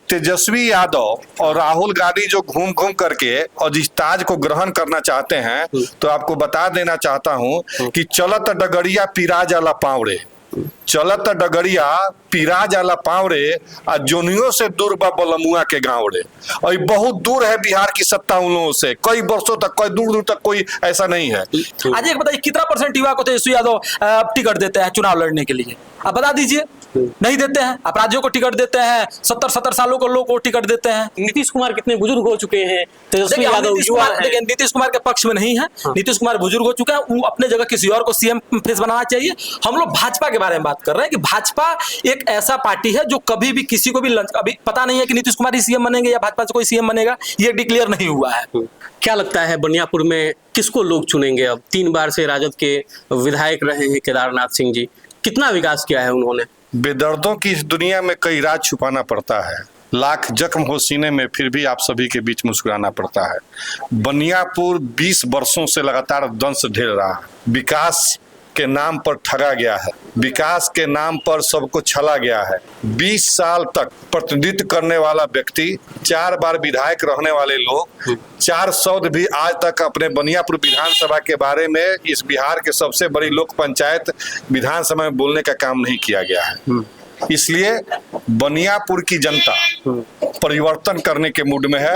तेजस्वी यादव और राहुल गांधी जो घूम घूम करके और इस ताज को ग्रहण करना चाहते हैं, तो आपको बता देना चाहता हूं कि चलत डगरिया पिराज आला पावड़े, चलत डगरिया पिराज आला पावड़े आ जोनियों से दूर बा बलमुआ के गाँव रे। और ये बहुत दूर है बिहार की सत्ता उन लोगों से, कई वर्षों तक, कई दूर दूर तक कोई ऐसा नहीं है। आज एक बताइए, कितना % युवा को तेजस्वी यादव टिकट देते हैं चुनाव लड़ने के लिए? आप बता दीजिए। नहीं देते हैं। अपराधियों को टिकट देते हैं, 70 सालों को लोग को टिकट देते हैं। नीतीश कुमार कितने बुजुर्ग हो चुके हैं, तेजस्वी यादव युवा है। देखिए, नीतीश कुमार के पक्ष में नहीं है। नीतीश कुमार बुजुर्ग हो चुका है, वो अपने जगह किसी और को सीएम फेस बनाना चाहिए। हम लोग भाजपा के बारे में बात कर रहे हैं कि भाजपा एक ऐसा पार्टी है जो कभी भी किसी को भी अभी पता नहीं है कि नीतीश कुमार ही सीएम बनेंगे या भाजपा से कोई सीएम बनेगा, ये डिक्लेयर नहीं हुआ है। क्या लगता है बनियापुर में किसको लोग चुनेंगे? अब 3 बार से राजद के विधायक रहे हैं केदारनाथ सिंह जी, कितना विकास किया है उन्होंने? बेदर्दों की इस दुनिया में कई राज छुपाना पड़ता है, लाख जख्म हो सीने में फिर भी आप सभी के बीच मुस्कुराना पड़ता है। बनियापुर 20 वर्षों से लगातार दंश ढेर रहा है। विकास के नाम पर ठगा गया है, विकास के नाम पर सबको छला गया है। 20 साल तक प्रतिनिधित्व करने वाला व्यक्ति, 4 बार विधायक रहने वाले लोग 4 शब्द भी आज तक अपने बनियापुर विधानसभा के बारे में, इस बिहार के सबसे बड़ी लोक पंचायत विधानसभा में बोलने का काम नहीं किया गया है। इसलिए बनियापुर की जनता परिवर्तन करने के मूड में है,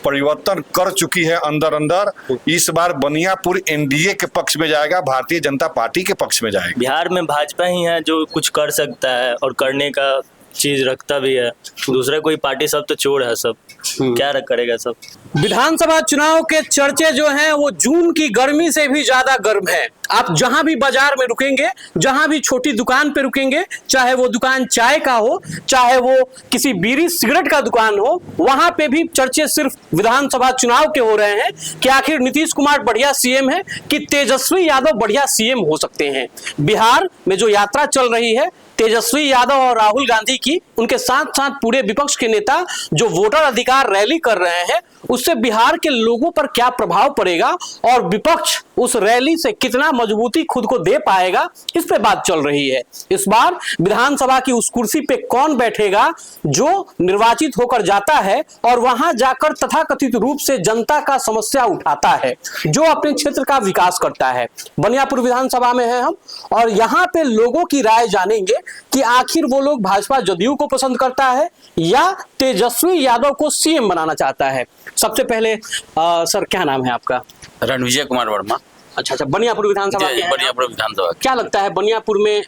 परिवर्तन कर चुकी है अंदर अंदर। इस बार बनियापुर एनडीए के पक्ष में जाएगा, भारतीय जनता पार्टी के पक्ष में जाएगा। बिहार में भाजपा ही है जो कुछ कर सकता है और करने का चीज रखता भी है। दूसरा कोई पार्टी सब तो चोर है, सब क्या करेगा सब। विधानसभा चुनाव के चर्चे जो हैं वो जून की गर्मी से भी ज्यादा गर्म है। आप जहां भी बाजार में रुकेंगे, जहां भी छोटी दुकान पे रुकेंगे, चाहे वो दुकान चाय का हो, चाहे वो किसी बीड़ी सिगरेट का दुकान हो, वहां पे भी चर्चे सिर्फ विधानसभा चुनाव के हो रहे हैं कि आखिर नीतीश कुमार बढ़िया सीएम है कि तेजस्वी यादव बढ़िया सीएम हो सकते हैं। बिहार में जो यात्रा चल रही है तेजस्वी यादव और राहुल गांधी की, उनके साथ साथ पूरे विपक्ष के नेता जो वोटर अधिकार रैली कर रहे हैं, उससे बिहार के लोगों पर क्या प्रभाव पड़ेगा और विपक्ष उस रैली से कितना मजबूती खुद को दे पाएगा, इस पे बात चल रही है। इस बार विधानसभा की उस कुर्सी पे कौन बैठेगा जो निर्वाचित होकर जाता है और वहां जाकर तथाकथित रूप से जनता का समस्या उठाता है, जो अपने क्षेत्र का विकास करता है। बनियापुर विधानसभा में है हम, और यहाँ पे लोगों की राय जानेंगे कि आखिर वो लोग भाजपा जदयू को पसंद करता है या तेजस्वी यादव को सीएम बनाना चाहता है। सबसे पहले सर, क्या नाम है आपका? रणविजय कुमार वर्मा। अच्छा, बनियापुर विधानसभा। बनियापुर विधानसभा। क्या लगता है बनियापुर में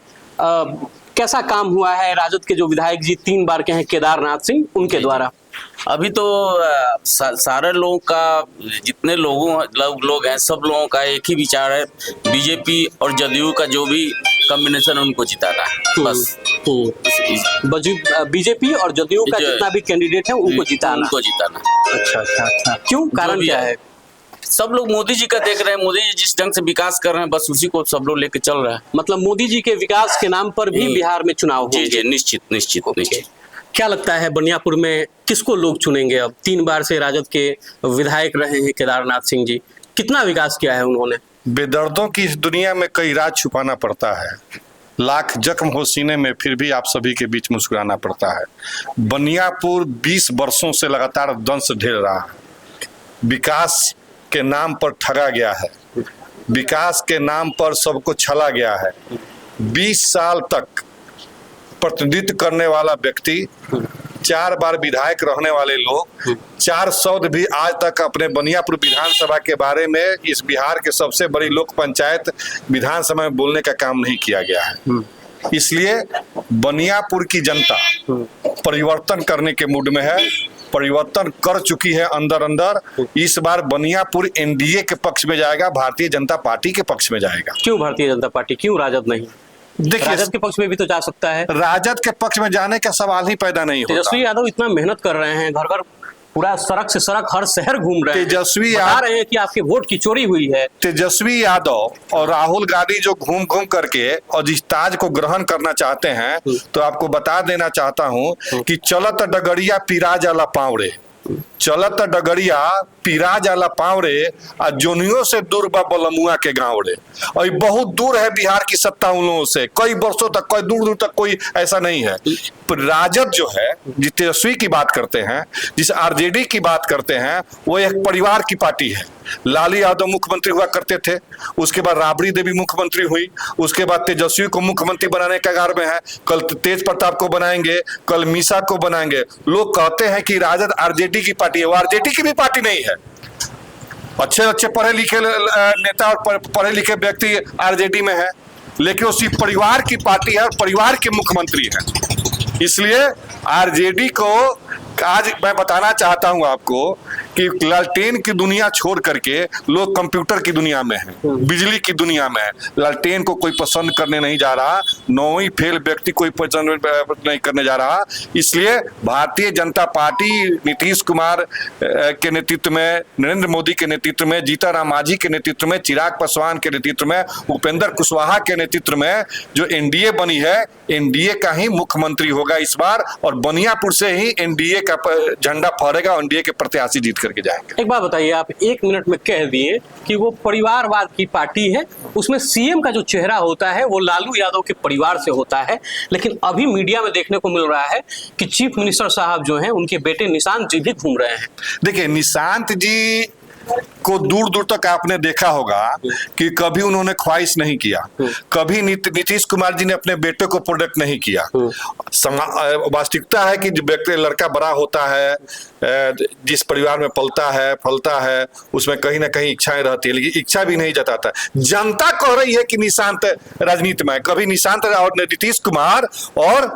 कैसा काम हुआ है? राजद के जो विधायक जी 3 बार के हैं केदारनाथ सिंह, उनके द्वारा अभी तो सारे लोगों का, जितने लोग हैं, सब लोगों का एक ही विचार है, बीजेपी और जदयू का जो भी कॉम्बिनेशन है उनको जिताना है बस। बीजेपी और जदयू का जितना भी कैंडिडेट है उनको जिताना। अच्छा, क्यों? कारण क्या है? सब लोग मोदी जी का देख रहे हैं, मोदी जी जिस ढंग से विकास कर रहे हैं, बस उसी को सब लोग लेके चल रहा है। मतलब मोदी जी के विकास के नाम पर भी बिहार में चुनाव होंगे? जी, निश्चित। क्या लगता है बनियापुर में किसको लोग चुनेंगे? अब 3 बार से राजद के विधायक रहे हैं केदारनाथ सिंह जी, कितना विकास किया है उन्होंने? बेदर्दों की इस दुनिया में कई राज छुपाना पड़ता है, लाख जख्म हो सीने में फिर भी आप सभी के बीच मुस्कुराना पड़ता है। बनियापुर 20 वर्षों से लगातार दंश ढेर रहा है। विकास के नाम पर ठगा गया है, विकास के नाम पर सबको छला गया है। 20 साल तक प्रतिनिधित्व करने वाला व्यक्ति, 4 बार विधायक रहने वाले लोग 4 शब्द भी आज तक अपने बनियापुर विधानसभा के बारे में, इस बिहार के सबसे बड़ी लोक पंचायत विधानसभा में बोलने का काम नहीं किया गया है। इसलिए बनियापुर की जनता परिवर्तन करने के मूड में है, परिवर्तन कर चुकी है अंदर अंदर। इस बार बनियापुर एनडीए के पक्ष में जाएगा, भारतीय जनता पार्टी के पक्ष में जाएगा। क्यों भारतीय जनता पार्टी, क्यों राजद नहीं? देखिए, राजद के पक्ष में भी तो जा सकता है। राजद के पक्ष में जाने का सवाल ही पैदा नहीं होता। तेजस्वी यादव इतना मेहनत कर रहे हैं, घर घर पूरा सड़क से सड़क हर शहर घूम रहे हैं, बता रहे हैं कि आपके वोट की चोरी हुई है। तेजस्वी यादव और राहुल गांधी जो घूम घूम करके और इस ताज को ग्रहण करना चाहते हैं, तो आपको बता देना चाहता हूं कि चलत डगरिया पिराज आला पावड़े, चलत डगरिया पिराज आला पाँव रे आ जोनियों से दूर बा बलमुआ के गाँव रे। और ये बहुत दूर है बिहार की सत्ता उन लोगों से, कई वर्षों तक, कई दूर दूर तक कोई ऐसा नहीं है। राजद जो है, जिस तेजस्वी की बात करते हैं, जिस आरजेडी की बात करते हैं, वो एक परिवार की पार्टी है। लालू यादव मुख्यमंत्री हुआ करते थे, उसके बाद राबड़ी देवी मुख्यमंत्री हुई, उसके बाद तेजस्वी को मुख्यमंत्री बनाने का कगार में है, कल तेज प्रताप को बनाएंगे, कल मीसा को बनाएंगे। लोग कहते हैं कि राजद आरजेडी की पार्टी है, वो आरजेडी की भी पार्टी नहीं है। अच्छे अच्छे पढ़े लिखे नेता और पढ़े लिखे व्यक्ति आरजेडी में है, लेकिन उसी परिवार की पार्टी है और परिवार के मुख्यमंत्री है। इसलिए आरजेडी को आज मैं बताना चाहता हूं आपको कि लालटेन की दुनिया छोड़ करके लोग कंप्यूटर की दुनिया में हैं, बिजली की दुनिया में है। लालटेन को कोई पसंद करने नहीं जा रहा, 9वीं फेल व्यक्ति कोई पसंद नहीं करने जा रहा। इसलिए भारतीय जनता पार्टी नीतीश कुमार के नेतृत्व में, नरेंद्र मोदी के नेतृत्व में, जीतन मांझी के नेतृत्व में, चिराग पासवान के नेतृत्व में, उपेंद्र कुशवाहा के नेतृत्व में जो एनडीए बनी है, एनडीए का ही मुख्यमंत्री होगा इस बार, और बनियापुर से ही एनडीए का झंडा फहरेगा, एनडीए के प्रत्याशी जीत करके जाएंगे। एक बात बताइए, आप 1 मिनट में कह दिए कि वो परिवारवाद की पार्टी है, उसमें सीएम का जो चेहरा होता है वो लालू यादव के परिवार से होता है, लेकिन अभी मीडिया में देखने को मिल रहा है कि चीफ मिनिस्टर साहब जो हैं उनके बेटे निशांत जी भी घूम रहे हैं। देखिए, निशांत जी को दूर दूर तक आपने देखा होगा कि कभी उन्होंने ख्वाहिश नहीं किया, कभी नीतीश कुमार जी ने अपने बेटे को प्रोडक्ट नहीं किया। वास्तविकता है कि जो व्यक्ति लड़का बड़ा होता है, जिस परिवार में पलता है फलता है, उसमें कहीं ना कहीं इच्छाएं रहती है, लेकिन इच्छा भी नहीं जताता। जनता कह रही है कि निशांत राजनीति में, कभी निशांत और नीतीश कुमार और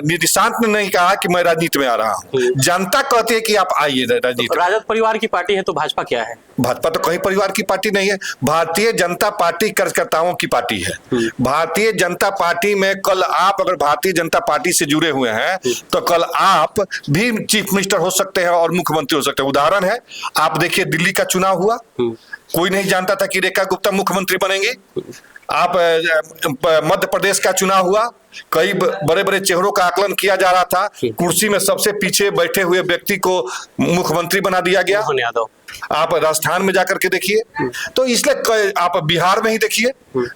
निशांत ने नहीं कहा कि मैं राजनीति में आ रहा हूँ। जनता कहती है कि आप आइए राजनीति। राजद परिवार की पार्टी है तो भाजपा क्या है? भाजपा तो कहीं परिवार की पार्टी नहीं है। भारतीय जनता पार्टी कार्यकर्ताओं की पार्टी है। भारतीय जनता पार्टी में कल आप अगर भारतीय जनता पार्टी से जुड़े हुए हैं तो कल आप भी चीफ मिनिस्टर हो सकते हैं और मुख्यमंत्री हो सकते हैं। उदाहरण है, आप देखिए दिल्ली का चुनाव हुआ, कोई नहीं जानता था कि रेखा गुप्ता मुख्यमंत्री बनेंगे। आप मध्य प्रदेश का चुनाव हुआ, कई बड़े बड़े चेहरों का आकलन किया जा रहा था, कुर्सी में सबसे पीछे बैठे हुए व्यक्ति को मुख्यमंत्री बना दिया गया। मोहन यादव। आप राजस्थान में जाकर के देखिए, तो इसलिए आप बिहार में ही देखिए,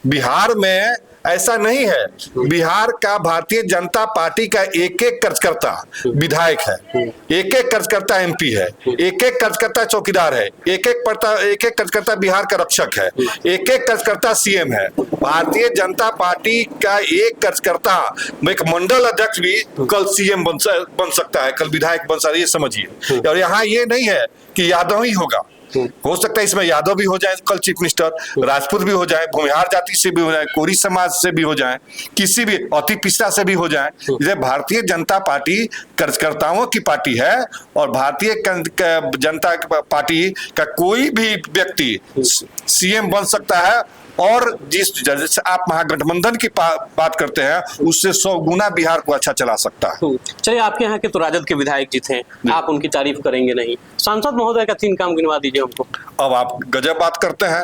बिहार में ऐसा नहीं है। बिहार का भारतीय जनता पार्टी का एक एक कार्यकर्ता विधायक है, एक एक कार्यकर्ता एमपी है, एक एक कार्यकर्ता चौकीदार है, एक एक कार्यकर्ता बिहार का रक्षक है, एक एक कार्यकर्ता सीएम है। भारतीय जनता पार्टी का एक कार्यकर्ता, एक मंडल अध्यक्ष भी कल सीएम बन सकता है, कल विधायक बन सकता है, ये समझिए। और यहाँ ये नहीं है कि यादव ही होगा, हो सकता है इसमें यादव भी हो जाए कल चीफ मिनिस्टर, राजपूत भी हो जाए, भूमिहार जाति से भी हो जाए, कोरी समाज से भी हो जाए, किसी भी अति पिछड़ा से भी हो जाए। ये भारतीय जनता पार्टी कार्यकर्ताओं की पार्टी है और भारतीय जनता पार्टी का कोई भी व्यक्ति सीएम बन सकता है। और जिस आप महागठबंधन की बात करते हैं, उससे 100 गुना बिहार को अच्छा चला सकता है। चलिए, आपके यहाँ के तो राजद के विधायक जी थे, आप उनकी तारीफ करेंगे नहीं। सांसद महोदय का 3 काम गिनवा दीजिए हमको। अब आप गजब बात करते हैं।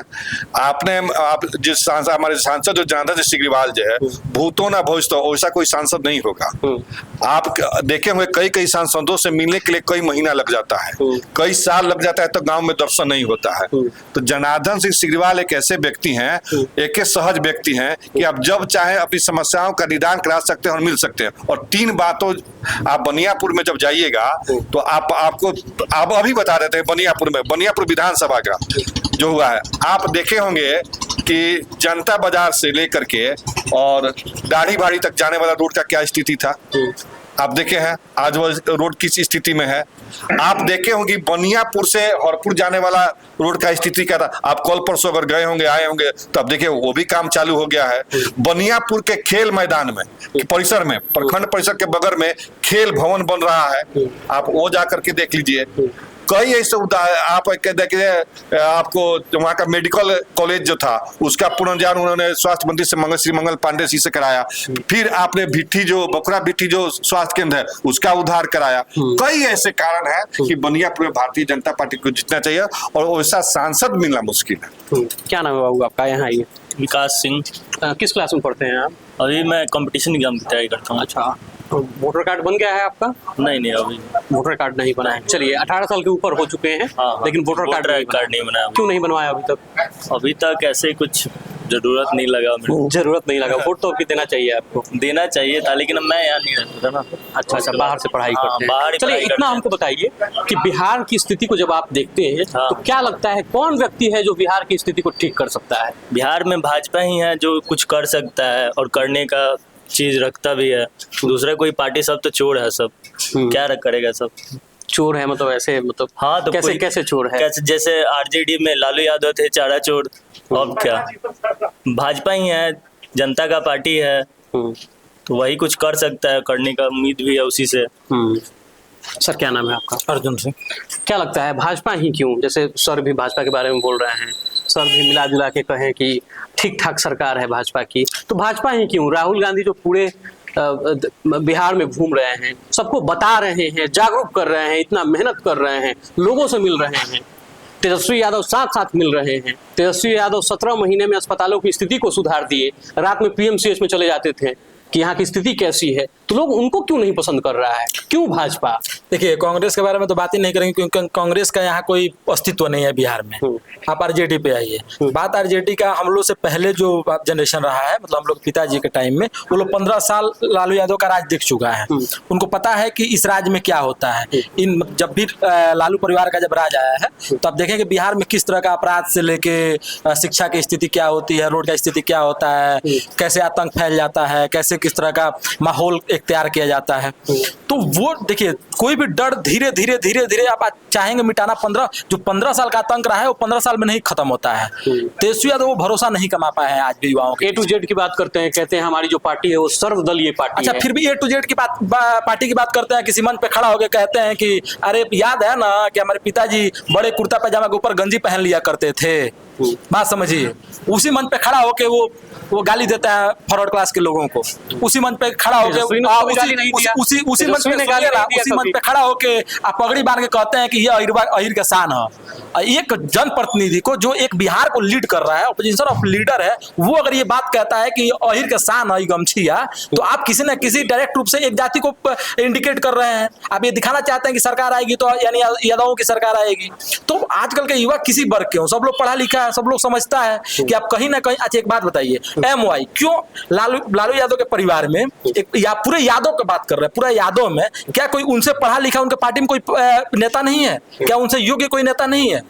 आप जिस सांसद, हमारे सांसद जो जनार्दन सिग्रीवाल जो है, भूतो ना भविष्य, वैसा कोई सांसद नहीं होगा। आप देखे हुए कई सांसदों से मिलने के लिए कई महीना लग जाता है, कई साल लग जाता है, तो गांव में दर्शन नहीं होता है। तो जनार्दन सिंह सिग्रीवाल एक ऐसे व्यक्ति हैं, एक सहज व्यक्ति हैं कि आप जब चाहे अपनी समस्याओं का निदान करा सकते हैं और मिल सकते हैं। और 3 बातों, आप बनियापुर में जब जाइएगा तो आप अभी बता रहे थे बनियापुर विधानसभा का जो हुआ है, आप देखे होंगे कि जनता बाजार से लेकर के और दाढ़ी भाड़ी तक जाने वाला रोड का क्या स्थिति था, आप देखे हैं आज वो रोड किस स्थिति में है। आप देखे होंगे बनियापुर से हरपुर जाने वाला रोड का स्थिति क्या था। आप कल परसों अगर गए होंगे, आए होंगे, तो आप देखिए वो भी काम चालू हो गया है। बनियापुर के खेल मैदान में, परिसर में, प्रखंड परिसर के बगल में खेल भवन बन रहा है, आप वो जाकर के देख लीजिए। कई ऐसे आप देखिए, आपको वहाँ का मेडिकल कॉलेज जो था उसका पुनर्निर्माण उन्होंने स्वास्थ्य मंत्री से श्री मंगल पांडे जी से कराया। फिर आपने बकुरा भिट्ठी जो स्वास्थ्य केंद्र है उसका उद्धार कराया। कई ऐसे कारण है कि बनियापुर में भारतीय जनता पार्टी को जीतना चाहिए और वैसा सांसद मिलना मुश्किल है। क्या नाम है बाबू आपका? यहाँ आइए। विकास सिंह। किस क्लास में पढ़ते हैं आप? अभी मैं कंपटीशन एग्जाम की तैयारी करता हूँ। अच्छा, तो वोटर कार्ड बन गया है आपका? नहीं अभी वोटर कार्ड नहीं बना है। चलिए 18 साल के ऊपर हो चुके हैं, हाँ, लेकिन वोटर कार्ड नहीं बनाया। क्यों नहीं बनवाया अभी तक? अभी तक ऐसे कुछ जरूरत नहीं लगा मेरे जरूरत नहीं लगा। वोट तो अभी देना चाहिए आपको। देना चाहिए था, लेकिन मैं यहाँ नहीं रहता था ना। अच्छा, बाहर से पढ़ाई हाँ, करते बाहर हैं। ही चलिए पढ़ाई इतना करते हैं। हमको बताइए कि बिहार की स्थिति को जब आप देखते हैं हाँ। तो क्या लगता है कौन व्यक्ति है जो बिहार की स्थिति को ठीक कर सकता है? बिहार में भाजपा ही है जो कुछ कर सकता है और करने का चीज रखता भी है। दूसरा कोई पार्टी सब तो चोर है सब। क्या करेगा सब? चोर है मतलब ऐसे, मतलब हाँ तो कैसे कैसे चोर है? कैसे, जैसे आरजेडी में लालू यादव थे चारा चोर, अब क्या भाजपा ही है, जनता का पार्टी है, तो वही कुछ कर सकता है, करने का उम्मीद भी है उसी से। सर क्या नाम है आपका? अर्जुन सिंह। क्या लगता है भाजपा ही क्यों? जैसे सर भी भाजपा के बारे में बोल रहे हैं, सर भी मिला जुला के कहें कि ठीक ठाक सरकार है भाजपा की, तो भाजपा ही क्यों? राहुल गांधी जो पूरे बिहार में घूम रहे हैं, सबको बता रहे हैं, जागरूक कर रहे हैं, इतना मेहनत कर रहे हैं, लोगों से मिल रहे हैं, तेजस्वी यादव साथ साथ मिल रहे हैं। तेजस्वी यादव 17 महीने में अस्पतालों की स्थिति को सुधार दिए, रात में पीएमसीएच में चले जाते थे कि यहाँ की स्थिति कैसी है, तो लोग उनको क्यों नहीं पसंद कर रहा है? क्यों भाजपा? देखिए, कांग्रेस के बारे में तो बात ही नहीं करेंगे क्योंकि कांग्रेस का यहाँ कोई अस्तित्व नहीं है बिहार में। आप आरजेडी पे आइए। बात आरजेडी का, हम लोग से पहले जो जनरेशन रहा है, मतलब हम लोग पिताजी के टाइम में, वो लोग 15 साल लालू यादव का राज देख चुका है। उनको पता है कि इस राज्य में क्या होता है। इन जब भी लालू परिवार का जब राज आया है तो आप देखेंगे बिहार में किस तरह का अपराध से लेके शिक्षा की स्थिति क्या होती है, रोड का स्थिति क्या होता है, कैसे आतंक फैल जाता है, कैसे किस तरह का माहौल एक तैयार किया जाता है। तो वो देखिए, कोई भी डर धीरे धीरे धीरे धीरे आप चाहेंगे मिटाना, 15 साल का आतंक रहा है वो 15 साल में नहीं खत्म होता है। तेजस्वी यादव वो भरोसा नहीं कमा पाए हैं आज भी युवाओं के। A to Z की बात करते हैं, कहते हैं हमारी जो पार्टी है वो सर्वदलीय पार्टी अच्छा है। फिर भी A to Z की पार्टी की बात करते हैं, किसी मंच पे खड़ा होकर कहते हैं कि अरे याद है ना कि हमारे पिताजी बड़े कुर्ता पैजामा के ऊपर गंजी पहन लिया करते थे। बात समझिए, उसी मंच पे खड़ा होके वो गाली देता है फॉरवर्ड क्लास के लोगों को। उसी मंच पे खड़ा होके उसी मंच पे खड़ा होके आप पगड़ी बांध के कहते हैं कि ये अहिर का शान है। एक जनप्रतिनिधि को, जो एक बिहार को लीड कर रहा है, ऑपोजिशन ऑफ लीडर है, वो अगर ये बात कहता है कि अहिर का शान है गमछिया, तो आप किसी न किसी डायरेक्ट रूप से एक जाति को इंडिकेट कर रहे हैं। आप ये दिखाना चाहते हैं कि सरकार आएगी तो यानी यादवों की सरकार आएगी। तो आजकल के युवा किसी वर्ग के हो, सब लोग पढ़ा लिखा है, सब लोग समझता है कि आप कहीं ना कहीं। अच्छा एक बात बताइए, MY क्यों लालू यादव के परिवार में या पूरे यादव की बात कर रहे हैं, पूरे यादव में क्या कोई उनसे पढ़ा लिखा उनके पार्टी में कोई नेता नहीं है? क्या उनसे योग्य कोई नेता नहीं है?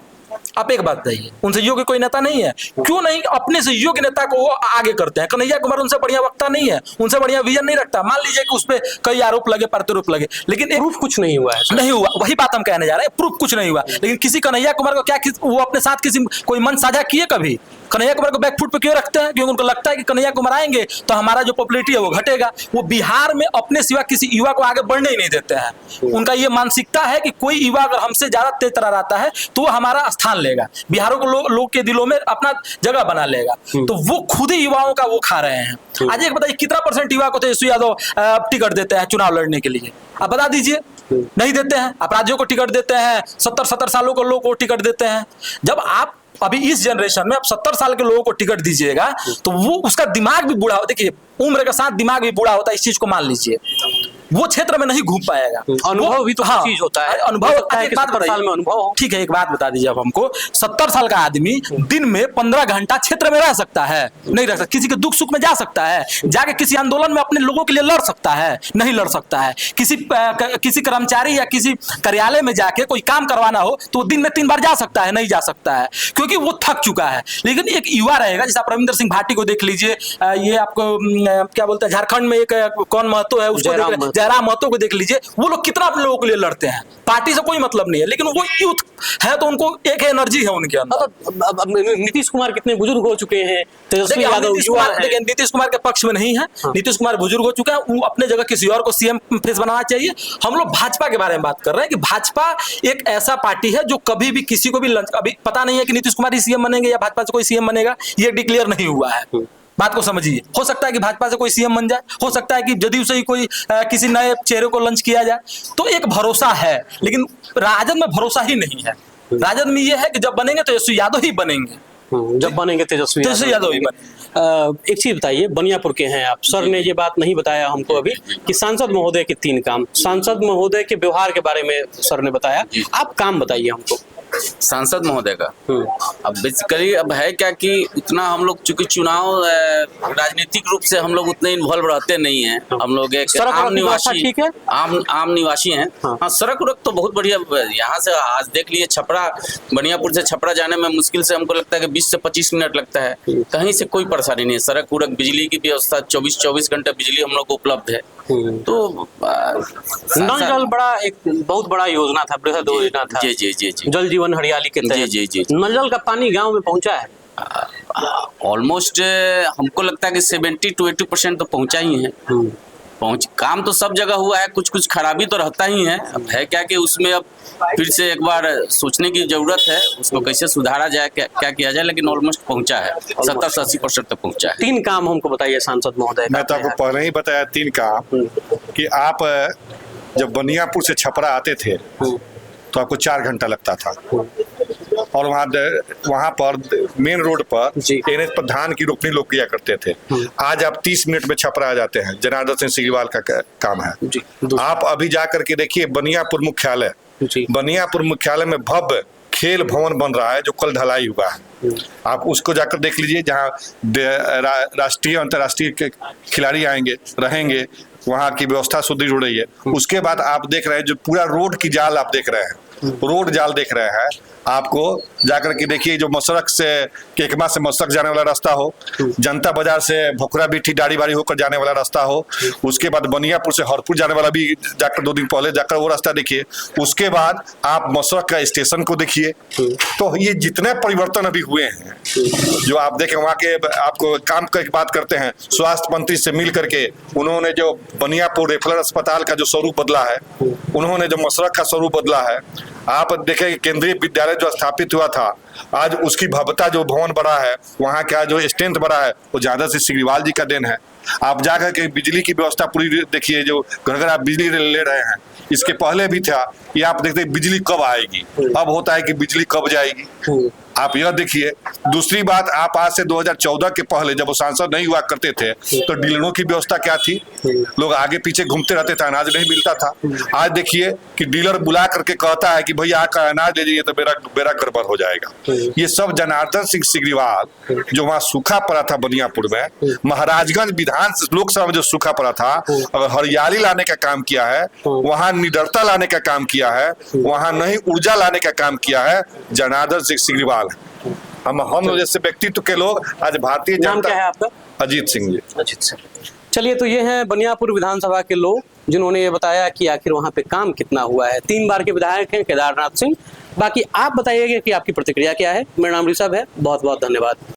आप एक बात बताइए, उनसे योग्य कोई नेता नहीं है? क्यों नहीं अपने से योग्य नेता को वो आगे करते हैं? कन्हैया कुमार उनसे बढ़िया वक्ता नहीं है, उनसे बढ़िया विजन नहीं रखता। मान लीजिए कि उस पर कई आरोप लगे, प्रत्यारोप लगे, लेकिन प्रूफ कुछ नहीं हुआ है। नहीं हुआ, वही बात हम कहने जा रहे हैं, प्रूफ कुछ नहीं हुआ। लेकिन किसी कन्हैया कुमार को क्या वो अपने साथ किसी कोई मन साझा किए कभी? कन्हैया कुमार को बैकफुट पे क्यों रखते हैं? क्योंकि उनको लगता है कि कन्हैया कुमार आएंगे तो हमारा जो पॉपुलैरिटी है वो घटेगा। वो बिहार में अपने सिवा किसी युवा को आगे बढ़ने ही नहीं देते हैं। उनका ये मानसिकता है कि कोई युवा अगर हमसे ज्यादा तेज तरह आता है तो वो हमारा स्थान लेगा, बिहारों को लोग के दिलों में अपना जगह बना लेगा। तो वो खुद ही युवाओं का वो खा रहे हैं। आज एक बताइए, कितना % युवा को तेजस्वी यादव टिकट देते हैं चुनाव लड़ने के लिए? आप बता दीजिए। नहीं देते हैं। अपराधियों को टिकट देते हैं, 70 सालों के लोगों को टिकट देते हैं। जब आप अभी इस जनरेशन में आप 70 साल के लोगों को टिकट दीजिएगा तो वो उसका दिमाग भी बूढ़ा हो, देखिए उम्र के साथ दिमाग भी बूढ़ा होता है, इस चीज को मान लीजिए। वो क्षेत्र में नहीं घूम पाएगा। अनुभव भी तो हाँ, चीज होता है। अनुभव होता है। एक बात साल में अनुभव। ठीक है, एक बात बता दीजिए अब हमको, 70 साल का आदमी दिन में 15 घंटा क्षेत्र में रह सकता है? नहीं रह सकता। किसी के दुख सुख में जा सकता है? जाके किसी आंदोलन में अपने लोगों के लिए लड़ सकता है? नहीं लड़ सकता है। किसी कर्मचारी या किसी कार्यालय में जाके कोई काम करवाना हो तो दिन में 3 बार जा सकता है? नहीं जा सकता है, क्योंकि वो थक चुका है। लेकिन एक युवा रहेगा, जैसे आप रविंदर सिंह भाटी को देख लीजिए, ये आपको क्या बोलते हैं, झारखंड में एक कौन महतो है उसको, जयराम महतो को देख लीजिए। वो लोग कितना अपने लोगों के लिए लड़ते हैं, पार्टी से कोई मतलब नहीं है, लेकिन वो यूथ है तो उनको एक एनर्जी है उनके अंदर। नीतीश कुमार कितने बुजुर्ग हो चुके हैं, तेजस्वी यादव युवा है। देखिए, नीतीश कुमार के पक्ष में नहीं है। नीतीश कुमार बुजुर्ग हो चुका है, वो अपने जगह किसी और को सीएम फेस बनाना चाहिए। हम लोग भाजपा के बारे में बात कर रहे हैं कि भाजपा एक ऐसा पार्टी है जो कभी भी किसी को भी, अभी पता नहीं है कि नीतीश कुमार ही सीएम बनेंगे या भाजपा से कोई सीएम बनेगा, ये डिक्लेयर नहीं हुआ है। बात को समझिए। हो सकता है कि भाजपा से कोई सीएम बन जाए, हो सकता है कि जदयू से ही कोई किसी नए चेहरे को लॉन्च किया जाए, तो एक भरोसा है। लेकिन राजद में भरोसा ही नहीं है। राजद में ये है कि जब बनेंगे तो तेजस्वी यादव ही बनेंगे। जब बनेंगे तेजस्वी तेजस्वी यादव ही बने। एक चीज बताइए, बनियापुर के हैं आप, सर ने ये बात नहीं बताया हमको अभी कि सांसद महोदय के 3 काम, सांसद महोदय के व्यवहार के बारे में सर ने बताया, आप काम बताइए हमको। सांसद महोदय का अब बेसिकली अब है क्या कि उतना हम लोग चूंकि चुनाव राजनीतिक रूप से हम लोग उतने इन्वॉल्व रहते नहीं हैं। हम लोग एक सड़क आम और व्यवस्था निवासी, ठीक है? आम निवासी हैं। हाँ, सड़क उड़क तो बहुत बढ़िया। यहाँ से आज देख लिए छपरा, बनियापुर से छपरा जाने में मुश्किल से हमको लगता है कि 20 से 25 मिनट लगता है। कहीं से कोई परेशानी नहीं है। सड़क उड़क, बिजली की व्यवस्था 24 घंटे बिजली हम लोग को उपलब्ध है। तो नल जल बड़ा एक बहुत बड़ा योजना था, बृहद योजना था। जी जी जी जी जल जीवन हरियाली के तहत जी, जी, जी। नल जल का पानी गांव में पहुंचा है? ऑलमोस्ट हमको लगता है कि 70 to 80% तो पहुंचा ही है। काम तो सब जगह हुआ है, कुछ कुछ खराबी तो रहता ही है। अब है क्या कि उसमें अब फिर से एक बार सोचने की जरूरत है, उसको कैसे सुधारा जाए, क्या किया जाए, लेकिन ऑलमोस्ट पहुंचा है, 70 से 80% तक पहुंचा है। 3 काम हमको बताइए सांसद महोदय। मैं तो आपको पहले ही बताया 3 काम कि आप जब बनियापुर से छपरा आते थे तो आपको 4 घंटा लगता था, और वहाँ पर मेन रोड पर NH पर धान की रोपनी लोग किया करते थे। आज आप 30 मिनट में छपरा आ जाते हैं। जनार्दन सिंह सिग्रीवाल का काम है। आप अभी जा करके देखिए बनियापुर मुख्यालय, बनियापुर मुख्यालय में भव्य खेल भवन बन रहा है जो कल ढलाई हुआ है। आप उसको जाकर देख लीजिए, जहाँ राष्ट्रीय अंतर्राष्ट्रीय खिलाड़ी आएंगे, रहेंगे, वहाँ की व्यवस्था सुदृढ़ हो रही है। उसके बाद आप देख रहे हैं जो पूरा रोड की जाल आप देख रहे हैं, रोड जाल देख रहे हैं। आपको जाकर के देखिए जो मसरक से केकमा से मसरक जाने वाला रास्ता हो, जनता बाजार से भोकरा बिठी डाड़ी बाड़ी होकर जाने वाला रास्ता हो, उसके बाद बनियापुर से हरपुर जाने वाला भी जाकर 2 दिन पहले जाकर वो रास्ता देखिए। उसके बाद आप मसरक का स्टेशन को देखिए। तो ये जितने परिवर्तन अभी हुए हैं जो आप देखें, वहाँ के आपको काम की बात करते हैं, स्वास्थ्य मंत्री से मिल करके उन्होंने जो बनियापुर रेफरल अस्पताल का जो स्वरूप बदला है, उन्होंने जो मसरक का स्वरूप बदला है। आप देखें केंद्रीय विद्यालय जो स्थापित हुआ था, आज उसकी भव्यता जो भवन बड़ा है, वहाँ का जो स्ट्रेंथ बड़ा है, वो ज्यादा से सिग्रीवाल जी का देन है। आप जाकर के बिजली की व्यवस्था पूरी देखिए, जो घर घर आप बिजली ले रहे हैं, इसके पहले भी था। ये आप देखते हैं बिजली कब आएगी, अब होता है कि बिजली कब जाएगी। आप यह देखिए। दूसरी बात, आप आज से 2014 के पहले जब वो सांसद नहीं हुआ करते थे तो डीलरों की व्यवस्था क्या थी? लोग आगे पीछे घूमते रहते थे, अनाज नहीं मिलता था। आज देखिए कि डीलर बुला करके कहता है कि भैया आकर अनाज ले जाइए तो बेरा गड़बड़ हो जाएगा। ये सब जनार्दन सिंह सिग्रीवाल जो वहाँ सूखा पड़ा था बनियापुर में, महाराजगंज विधान लोकसभा में जो सूखा पड़ा था, अगर हरियाली लाने का काम किया है, वहाँ निडरता लाने का काम किया है, वहाँ नई ऊर्जा लाने का काम किया है जनार्दन सिंह सिग्रीवाल। हम जैसे व्यक्तित्व के लोग आज भारतीय नाम क्या है आपका? अजीत सिंह जी। अजीत सिंह। चलिए, तो ये हैं बनियापुर विधानसभा के लोग जिन्होंने ये बताया कि आखिर वहाँ पे काम कितना हुआ है। 3 बार के विधायक हैं केदारनाथ सिंह। बाकी आप बताइएगा कि आपकी प्रतिक्रिया क्या है। मेरा नाम ऋषभ है, बहुत बहुत धन्यवाद।